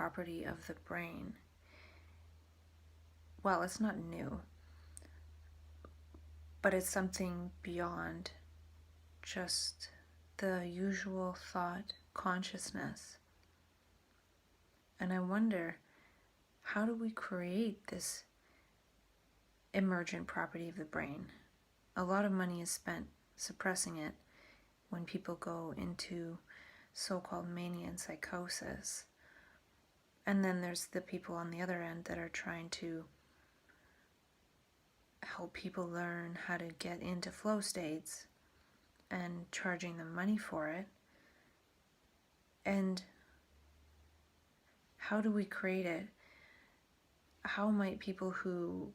property of the brain. Well, it's not new, but it's something beyond just the usual thought consciousness. And I wonder, how do we create this emergent property of the brain? A lot of money is spent suppressing it when people go into so-called mania and psychosis. And then there's the people on the other end that are trying to help people learn how to get into flow states and charging them money for it. And how do we create it? How might people who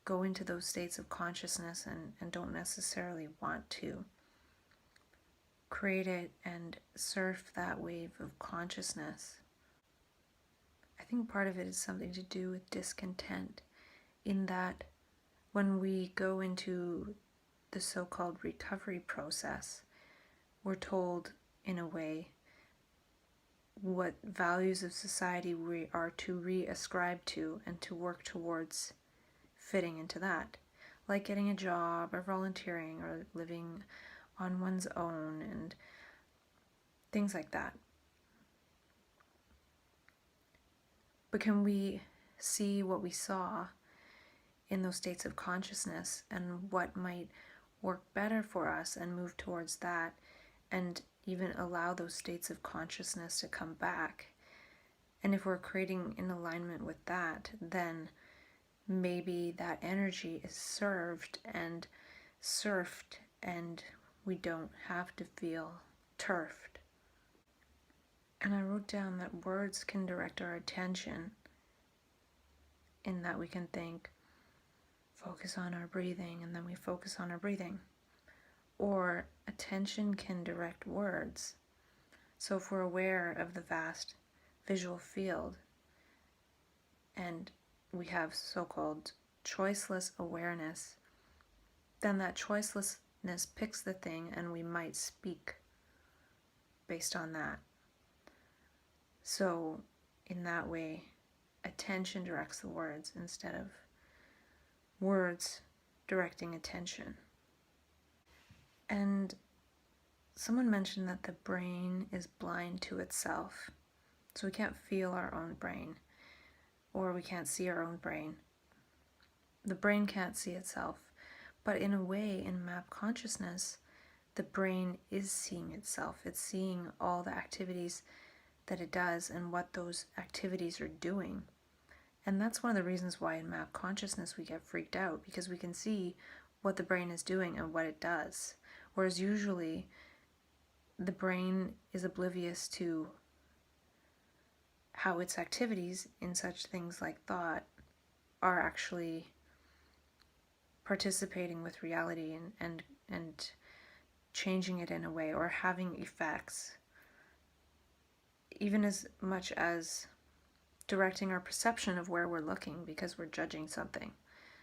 go into those states of consciousness and don't necessarily want to create it and surf that wave of consciousness? I think part of it is something to do with discontent, in that when we go into the so-called recovery process, we're told, in a way, what values of society we are to re-ascribe to and to work towards fitting into that, like getting a job or volunteering or living on one's own and things like that. But can we see what we saw in those states of consciousness and what might work better for us and move towards that, and even allow those states of consciousness to come back? And if we're creating in alignment with that, then maybe that energy is served and surfed, and we don't have to feel turfed. And I wrote down that words can direct our attention, in that we can think, focus on our breathing, and then we focus on our breathing. Or attention can direct words. So if we're aware of the vast visual field and we have so-called choiceless awareness, then that choicelessness picks the thing and we might speak based on that. So in that way, attention directs the words instead of words directing attention. And someone mentioned that the brain is blind to itself. So we can't feel our own brain, or we can't see our own brain. The brain can't see itself. But in a way, in map consciousness, the brain is seeing itself. It's seeing all the activities that it does and what those activities are doing. And that's one of the reasons why in map consciousness we get freaked out, because we can see what the brain is doing and what it does. Whereas usually the brain is oblivious to how its activities in such things like thought are actually participating with reality and changing it in a way, or having effects, even as much as directing our perception of where we're looking because we're judging something.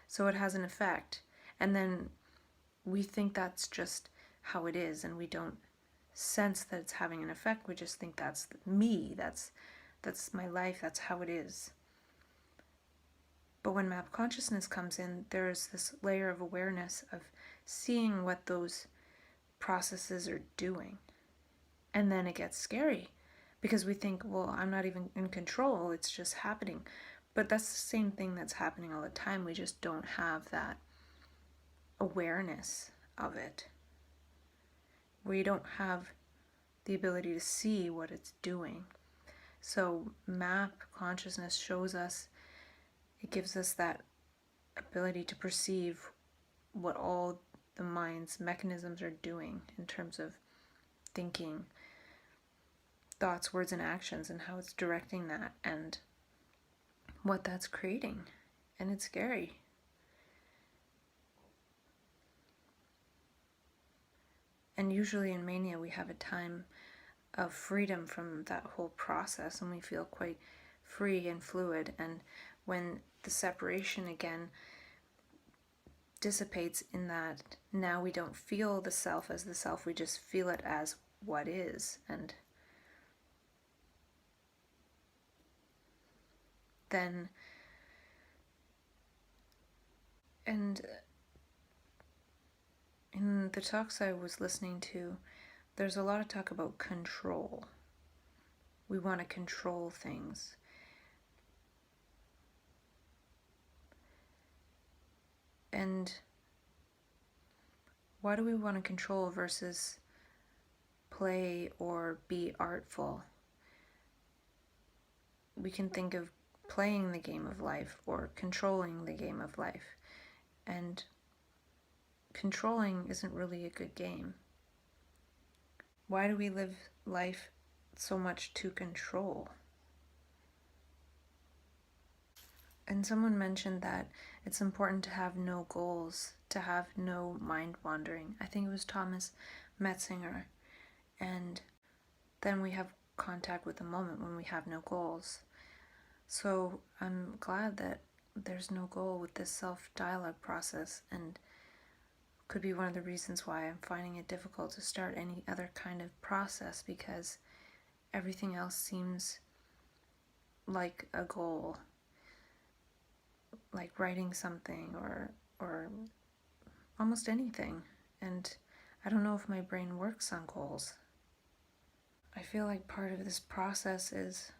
So it has an effect, and then we think that's just how it is, and we don't sense that it's having an effect. We just think that's me, that's my life, that's how it is. But when map consciousness comes in, there's this layer of awareness of seeing what those processes are doing. And then it gets scary, because we think, well, I'm not even in control, it's just happening. But that's the same thing that's happening all the time. We just don't have that awareness of it. We don't have the ability to see what it's doing. So map consciousness shows us, it gives us that ability to perceive what all the mind's mechanisms are doing in terms of thinking, thoughts, words, and actions, and how it's directing that and what that's creating. And it's scary. And usually in mania we have a time of freedom from that whole process, and we feel quite free and fluid. And when the separation again dissipates, in that now we don't feel the self as the self, we just feel it as what is. And then, and in the talks I was listening to, there's a lot of talk about control. We want to control things. And why do we want to control versus play or be artful? We can think of playing the game of life or controlling the game of life. And controlling isn't really a good game. Why do we live life so much to control? And someone mentioned that it's important to have no goals, to have no mind wandering. I think it was Thomas Metzinger. And then we have contact with the moment when we have no goals. So I'm glad that there's no goal with this self-dialogue process, and could be one of the reasons why I'm finding it difficult to start any other kind of process, because everything else seems like a goal, like writing something or almost anything. And I don't know if my brain works on goals. I feel like part of this process is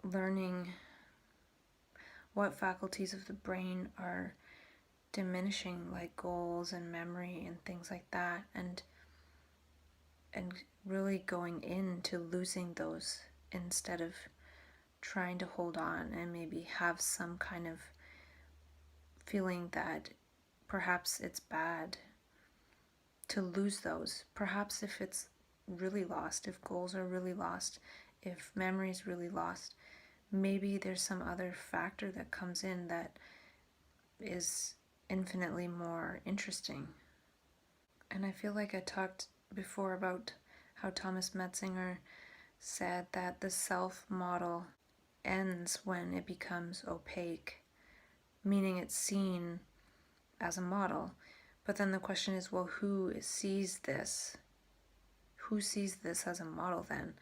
learning what faculties of the brain are diminishing, like goals and memory and things like that, and really going into losing those instead of trying to hold on and maybe have some kind of feeling that perhaps it's bad to lose those. Perhaps if it's really lost, if goals are really lost, if memory is really lost, maybe there's some other factor that comes in that is infinitely more interesting. And I feel like I talked before about how Thomas Metzinger said that the self model ends when it becomes opaque, meaning it's seen as a model. But then the question is, well, who sees this? Who sees this as a model then?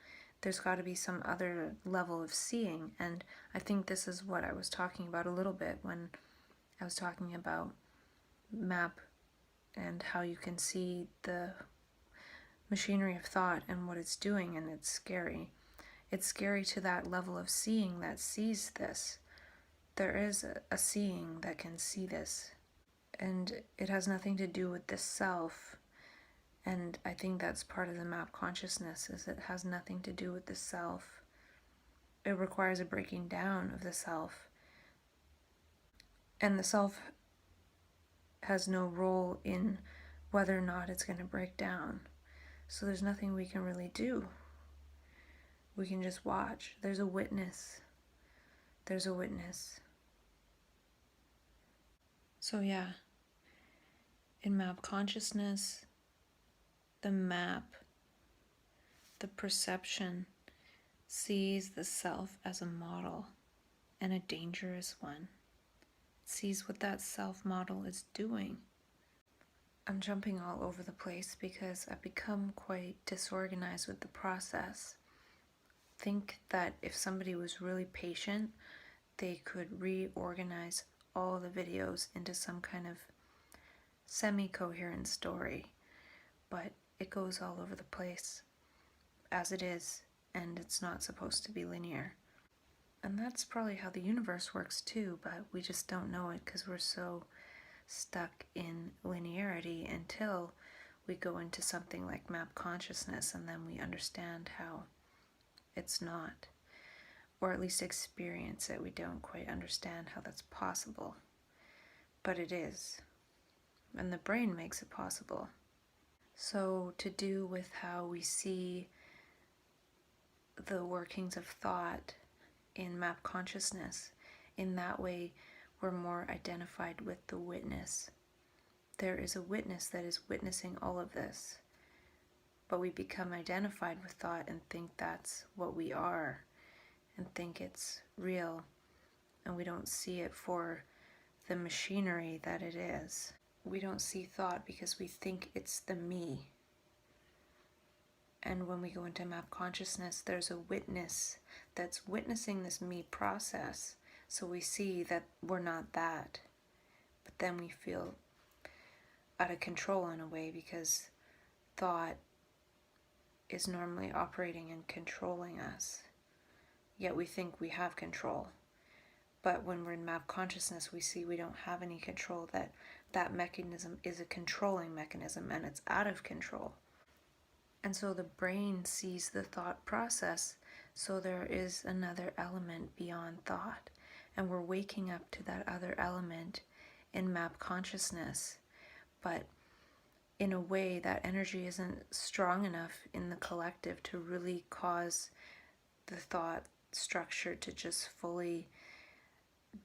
There's got to be some other level of seeing. And I think this is what I was talking about a little bit when I was talking about map and how you can see the machinery of thought and what it's doing, and it's scary. It's scary to that level of seeing that sees this. There is a seeing that can see this, and it has nothing to do with the self. And I think that's part of the map consciousness, is it has nothing to do with the self. It requires a breaking down of the self. And the self has no role in whether or not it's going to break down. So there's nothing we can really do. We can just watch. There's a witness. There's a witness. So yeah, in map consciousness, the map, the perception, sees the self as a model, and a dangerous one. It sees what that self model is doing. I'm jumping all over the place because I've become quite disorganized with the process. Think that if somebody was really patient, they could reorganize all the videos into some kind of semi-coherent story, but it goes all over the place as it is, and it's not supposed to be linear. And that's probably how the universe works too, but we just don't know it because we're so stuck in linearity until we go into something like map consciousness, and then we understand how it's not, or at least experience it. We don't quite understand how that's possible, but it is, and the brain makes it possible. So to do with how we see the workings of thought in map consciousness, in that way we're more identified with the witness. There is a witness that is witnessing all of this, but we become identified with thought and think that's what we are, and think it's real, and we don't see it for the machinery that it is. We don't see thought because we think it's the me. And when we go into map consciousness, there's a witness that's witnessing this me process. So we see that we're not that. But then we feel out of control in a way, because thought is normally operating and controlling us. Yet we think we have control. But when we're in map consciousness, we see we don't have any control, that mechanism is a controlling mechanism and it's out of control. And so the brain sees the thought process, so there is another element beyond thought. And we're waking up to that other element in map consciousness. But in a way, that energy isn't strong enough in the collective to really cause the thought structure to just fully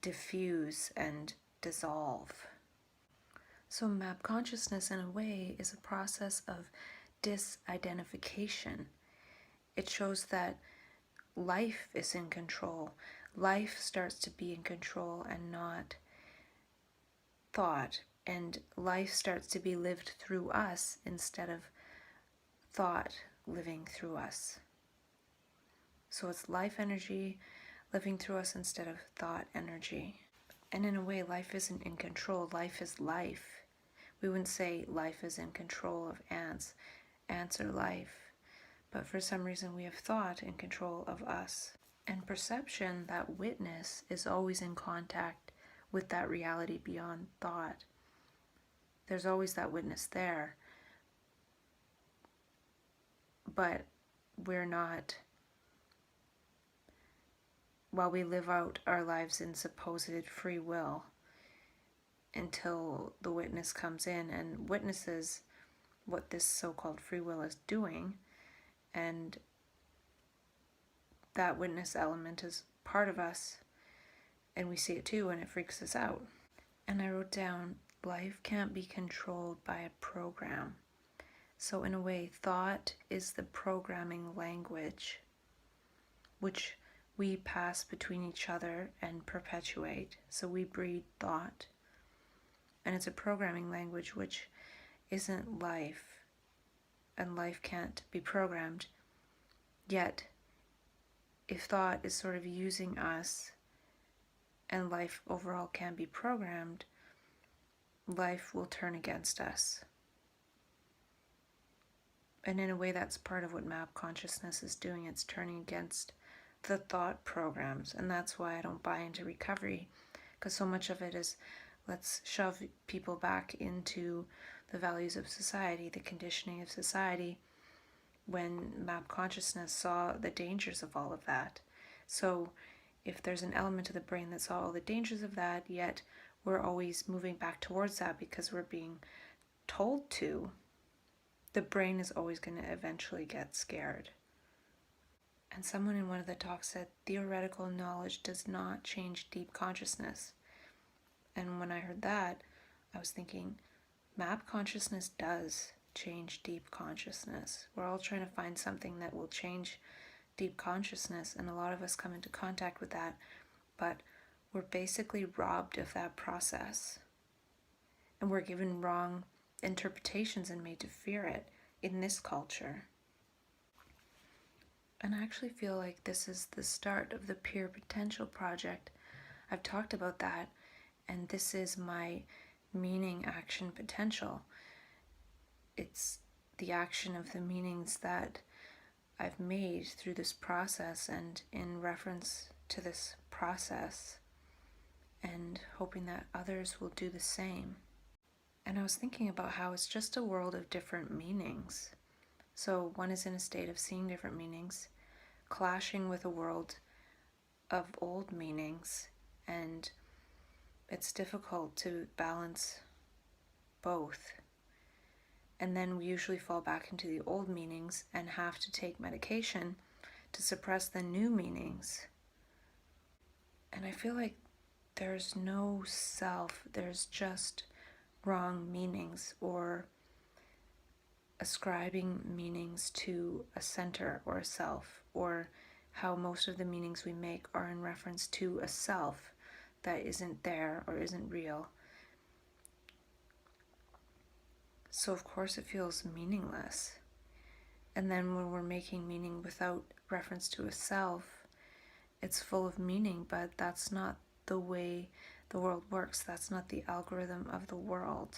diffuse and dissolve. So map consciousness, in a way, is a process of disidentification. It shows that life is in control. Life starts to be in control and not thought. And life starts to be lived through us instead of thought living through us. So it's life energy living through us instead of thought energy. And in a way, life isn't in control. Life is life. We wouldn't say life is in control of ants. Ants are life. But for some reason, we have thought in control of us. And perception, that witness, is always in contact with that reality beyond thought. There's always that witness there. But we're not, while we live out our lives in supposed free will, until the witness comes in and witnesses what this so-called free will is doing, and that witness element is part of us, and we see it too, and it freaks us out. And I wrote down, life can't be controlled by a program. So in a way, thought is the programming language which we pass between each other and perpetuate. So we breed thought. And it's a programming language which isn't life. And life can't be programmed. Yet, if thought is sort of using us and life overall can be programmed, life will turn against us. And in a way, that's part of what map consciousness is doing. It's turning against the thought programs. And that's why I don't buy into recovery, because so much of it is, let's shove people back into the values of society, the conditioning of society, when map consciousness saw the dangers of all of that. So if there's an element of the brain that saw all the dangers of that, yet we're always moving back towards that because we're being told to, the brain is always going to eventually get scared. And someone in one of the talks said, theoretical knowledge does not change deep consciousness. And when I heard that, I was thinking, map consciousness does change deep consciousness. We're all trying to find something that will change deep consciousness, and a lot of us come into contact with that, but we're basically robbed of that process. And we're given wrong interpretations and made to fear it in this culture. And I actually feel like this is the start of the Pure Potential Project. I've talked about that, and this is my meaning action potential. It's the action of the meanings that I've made through this process and in reference to this process, and hoping that others will do the same. And I was thinking about how it's just a world of different meanings. So one is in a state of seeing different meanings, clashing with a world of old meanings, and it's difficult to balance both. And then we usually fall back into the old meanings and have to take medication to suppress the new meanings. And I feel like there's no self, there's just wrong meanings, or ascribing meanings to a center or a self, or how most of the meanings we make are in reference to a self that isn't there or isn't real. So of course it feels meaningless. And then when we're making meaning without reference to a self, it's full of meaning, but that's not the way the world works. That's not the algorithm of the world.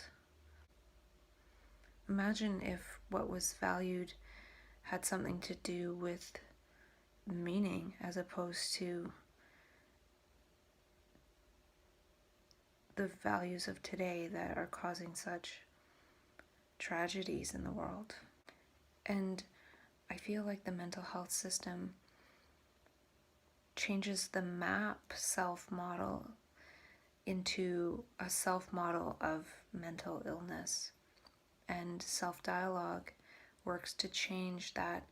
Imagine if what was valued had something to do with meaning as opposed to the values of today that are causing such tragedies in the world. And I feel like the mental health system changes the map self model into a self model of mental illness. And self dialogue works to change that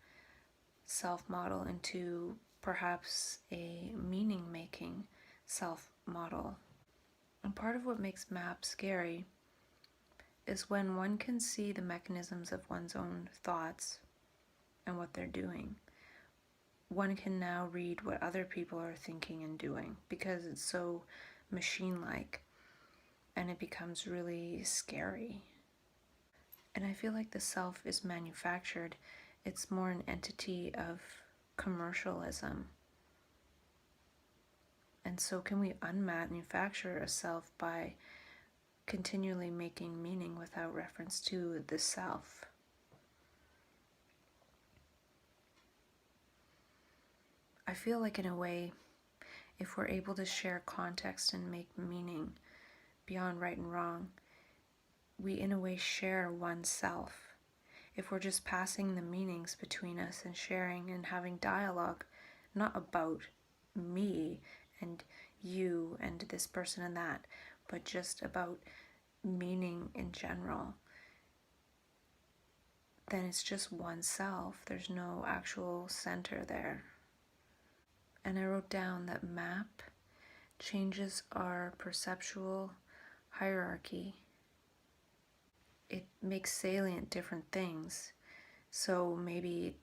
self model into perhaps a meaning making self model. And part of what makes MAP scary is when one can see the mechanisms of one's own thoughts and what they're doing. One can now read what other people are thinking and doing because it's so machine-like, and it becomes really scary. And I feel like the self is manufactured. It's more an entity of commercialism. And so can we unmanufacture a self by continually making meaning without reference to the self? I feel like in a way, if we're able to share context and make meaning beyond right and wrong, we in a way share oneself. If we're just passing the meanings between us and sharing and having dialogue, not about me and you and this person and that, but just about meaning in general, then it's just oneself. There's no actual center there. And I wrote down that MAP changes our perceptual hierarchy. It makes salient different things. So maybe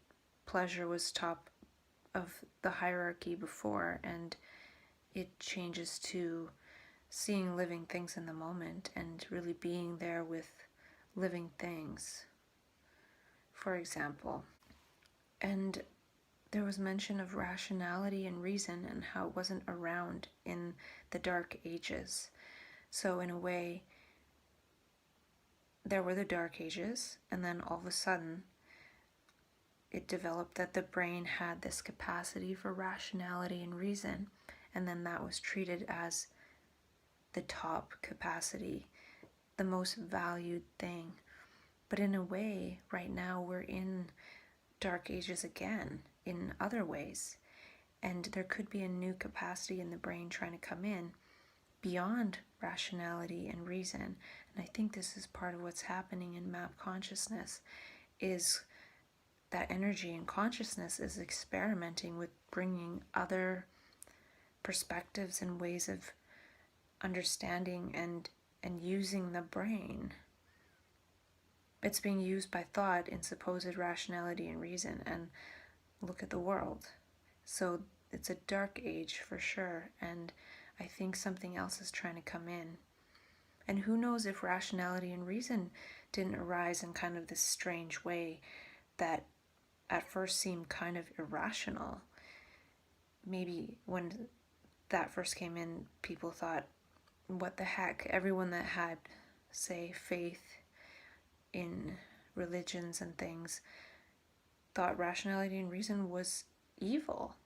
pleasure was top of the hierarchy before, and it changes to seeing living things in the moment and really being there with living things, for example. And there was mention of rationality and reason and how it wasn't around in the Dark Ages. So in a way, there were the Dark Ages, and then all of a sudden it developed that the brain had this capacity for rationality and reason, and then that was treated as the top capacity, the most valued thing. But in a way, right now we're in Dark Ages again in other ways, and there could be a new capacity in the brain trying to come in beyond rationality and reason. And I think this is part of what's happening in MAP consciousness, is that energy and consciousness is experimenting with bringing other perspectives and ways of understanding and using the brain. It's being used by thought in supposed rationality and reason, and look at the world. So it's a dark age for sure, and I think something else is trying to come in. And who knows if rationality and reason didn't arise in kind of this strange way that at first seemed kind of irrational. Maybe when that first came in, people thought, what the heck? Everyone that had, say, faith in religions and things thought rationality and reason was evil.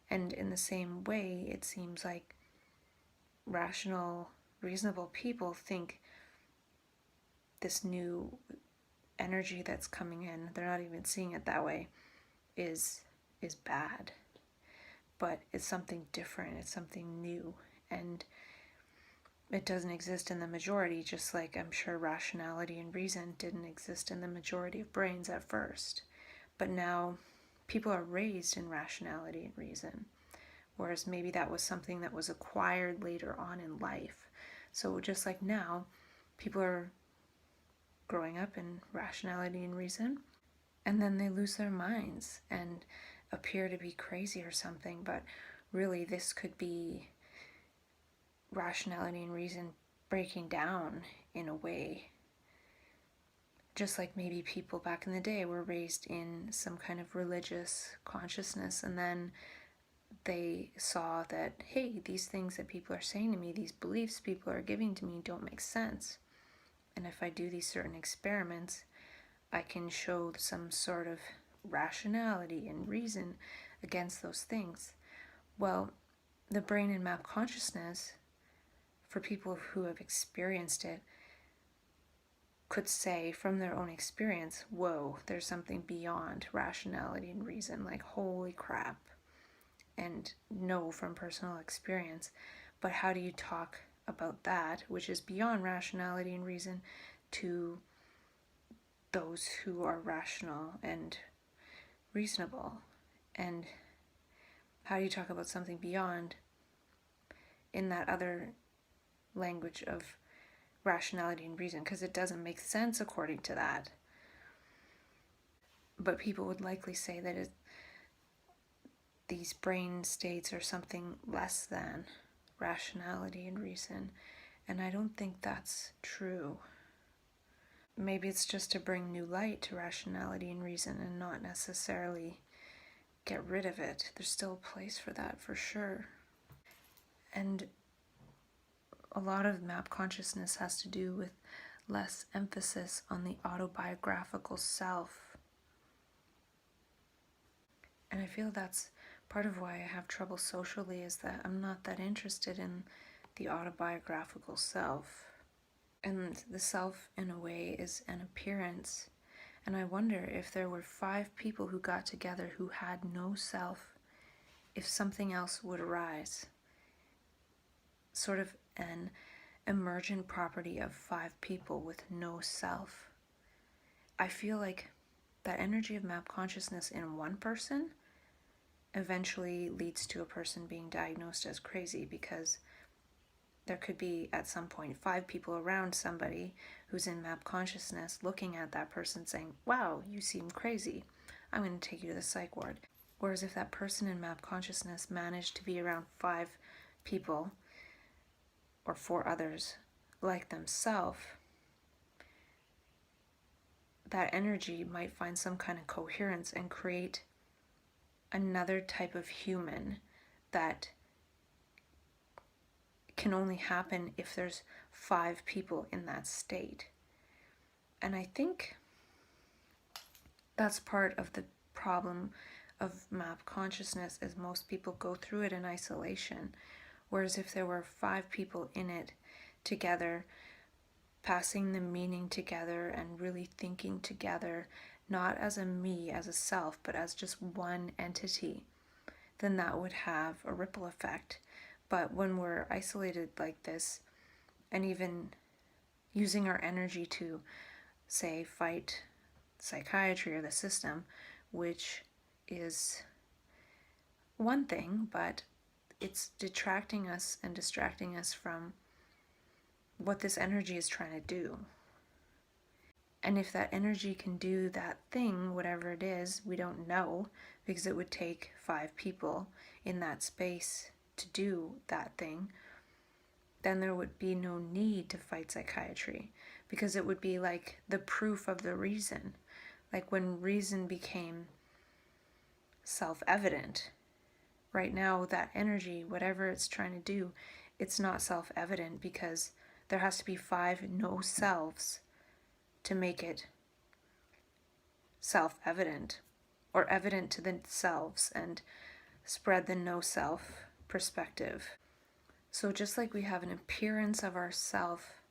And in the same way, it seems like rational, reasonable people think this new energy that's coming in, they're not even seeing it that way, is bad. But it's something different, it's something new, and it doesn't exist in the majority, just like I'm sure rationality and reason didn't exist in the majority of brains at first. But now people are raised in rationality and reason, whereas maybe that was something that was acquired later on in life. So just like now, people are growing up in rationality and reason, and then they lose their minds and appear to be crazy or something, but really this could be rationality and reason breaking down in a way, just like maybe people back in the day were raised in some kind of religious consciousness, and then they saw that, hey, these things that people are saying to me, these beliefs people are giving to me don't make sense. And if I do these certain experiments, I can show some sort of rationality and reason against those things. Well, the brain and map consciousness, for people who have experienced it, could say from their own experience, whoa, there's something beyond rationality and reason, like holy crap, and know from personal experience. But how do you talk about that, which is beyond rationality and reason, to those who are rational and reasonable? And how do you talk about something beyond in that other language of rationality and reason? Because it doesn't make sense according to that. But people would likely say that these brain states are something less than rationality and reason, and I don't think that's true. Maybe it's just to bring new light to rationality and reason and not necessarily get rid of it. There's still a place for that, for sure. And a lot of map consciousness has to do with less emphasis on the autobiographical self. And I feel that's part of why I have trouble socially, is that I'm not that interested in the autobiographical self. And the self, in a way, is an appearance. And I wonder if there were 5 people who got together who had no self, if something else would arise. Sort of an emergent property of 5 people with no self. I feel like that energy of map consciousness in one person eventually leads to a person being diagnosed as crazy, because there could be at some point 5 people around somebody who's in map consciousness looking at that person saying, wow, you seem crazy, I'm going to take you to the psych ward. Whereas if that person in map consciousness managed to be around 5 people or 4 others like themselves, that energy might find some kind of coherence and create another type of human that can only happen if there's 5 people in that state. And I think that's part of the problem of map consciousness, is most people go through it in isolation. Whereas if there were 5 people in it together, passing the meaning together and really thinking together, not as a me, as a self, but as just one entity, then that would have a ripple effect. But when we're isolated like this, and even using our energy to, say, fight psychiatry or the system, which is one thing, but it's detracting us and distracting us from what this energy is trying to do. And if that energy can do that thing, whatever it is, we don't know, because it would take 5 people in that space to do that thing, then there would be no need to fight psychiatry, because it would be like the proof of the reason. Like when reason became self-evident. Right now, that energy, whatever it's trying to do, it's not self-evident, because there has to be 5 no selves to make it self-evident, or evident to themselves, and spread the no self perspective. So just like we have an appearance of ourself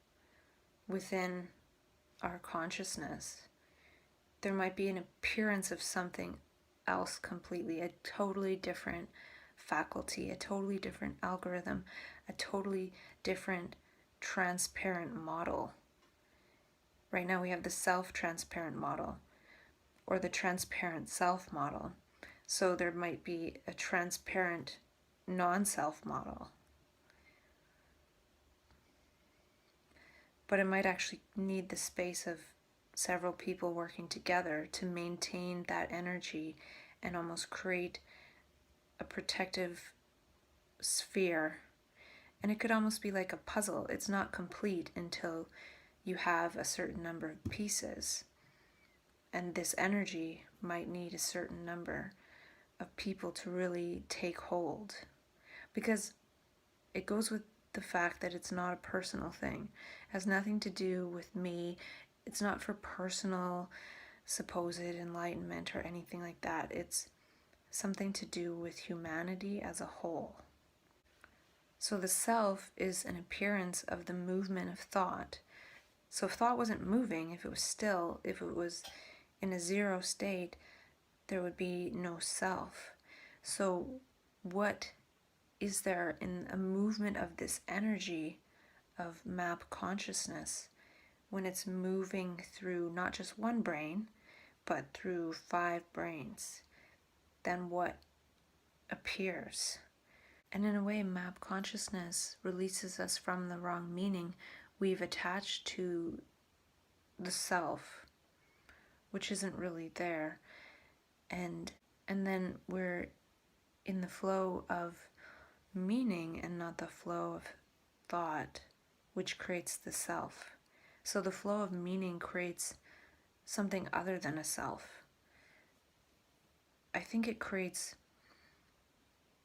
within our consciousness, there might be an appearance of something else completely, a totally different faculty, a totally different algorithm, a totally different transparent model. Right now we have the self-transparent model, or the transparent self model. So there might be a transparent non-self model. But it might actually need the space of several people working together to maintain that energy and almost create a protective sphere. And it could almost be like a puzzle. It's not complete until you have a certain number of pieces. And this energy might need a certain number of people to really take hold, because it goes with the fact that it's not a personal thing. It has nothing to do with me. It's not for personal supposed enlightenment or anything like that. It's something to do with humanity as a whole. So the self is an appearance of the movement of thought. So if thought wasn't moving, if it was still, if it was in a zero state, there would be no self. So what is there in a movement of this energy of map consciousness when it's moving through not just one brain, but through 5 brains? Then what appears? And in a way, map consciousness releases us from the wrong meaning we've attached to the self, which isn't really there. And then we're in the flow of meaning and not the flow of thought, which creates the self. So the flow of meaning creates something other than a self. I think it creates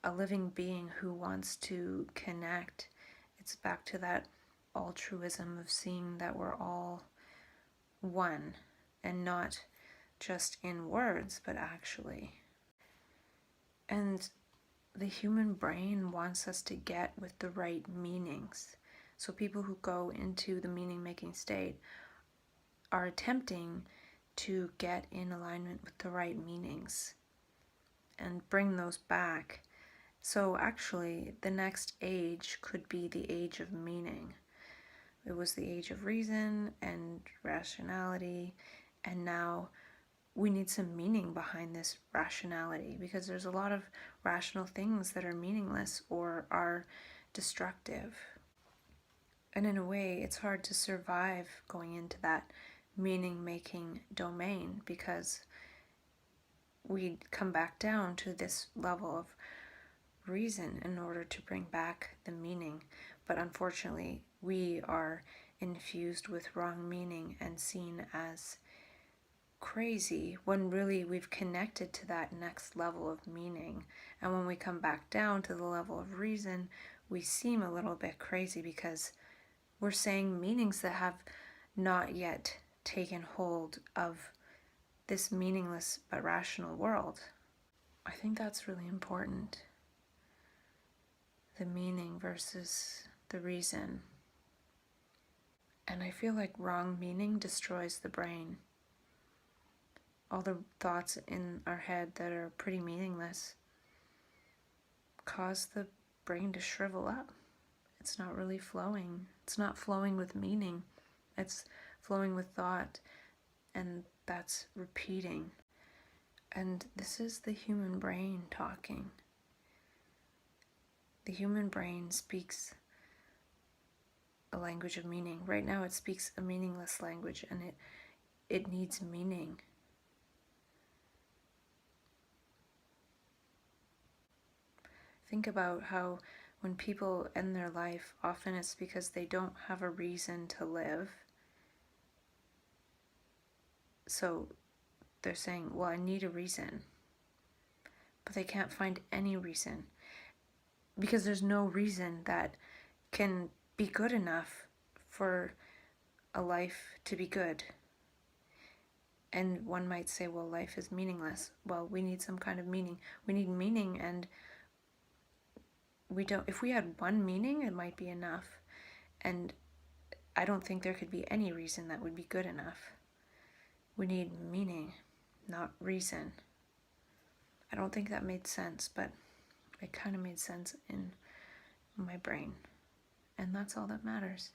a living being who wants to connect. It's back to that altruism of seeing that we're all one, and not just in words, but actually. And the human brain wants us to get with the right meanings. So people who go into the meaning-making state are attempting to get in alignment with the right meanings and bring those back. So actually, the next age could be the age of meaning. It was the age of reason and rationality, and now we need some meaning behind this rationality, because there's a lot of rational things that are meaningless or are destructive. And in a way, it's hard to survive going into that meaning-making domain, because we come back down to this level of reason in order to bring back the meaning. But unfortunately, we are infused with wrong meaning and seen as crazy, when really we've connected to that next level of meaning. And when we come back down to the level of reason, we seem a little bit crazy, because we're saying meanings that have not yet taken hold of this meaningless but rational world. I think that's really important. The meaning versus the reason. And I feel like wrong meaning destroys the brain. All the thoughts in our head that are pretty meaningless cause the brain to shrivel up. It's not really flowing. It's not flowing with meaning. It's flowing with thought, and that's repeating. And this is the human brain talking. The human brain speaks a language of meaning. Right now it speaks a meaningless language, and it needs meaning. Think about how when people end their life, often it's because they don't have a reason to live. So they're saying, well, I need a reason. But they can't find any reason, because there's no reason that can be good enough for a life to be good. And one might say, well, life is meaningless. Well, we need some kind of meaning. We need meaning, and we don't. If we had one meaning, it might be enough. And I don't think there could be any reason that would be good enough. We need meaning, not reason. I don't think that made sense, but it kind of made sense in my brain. And that's all that matters.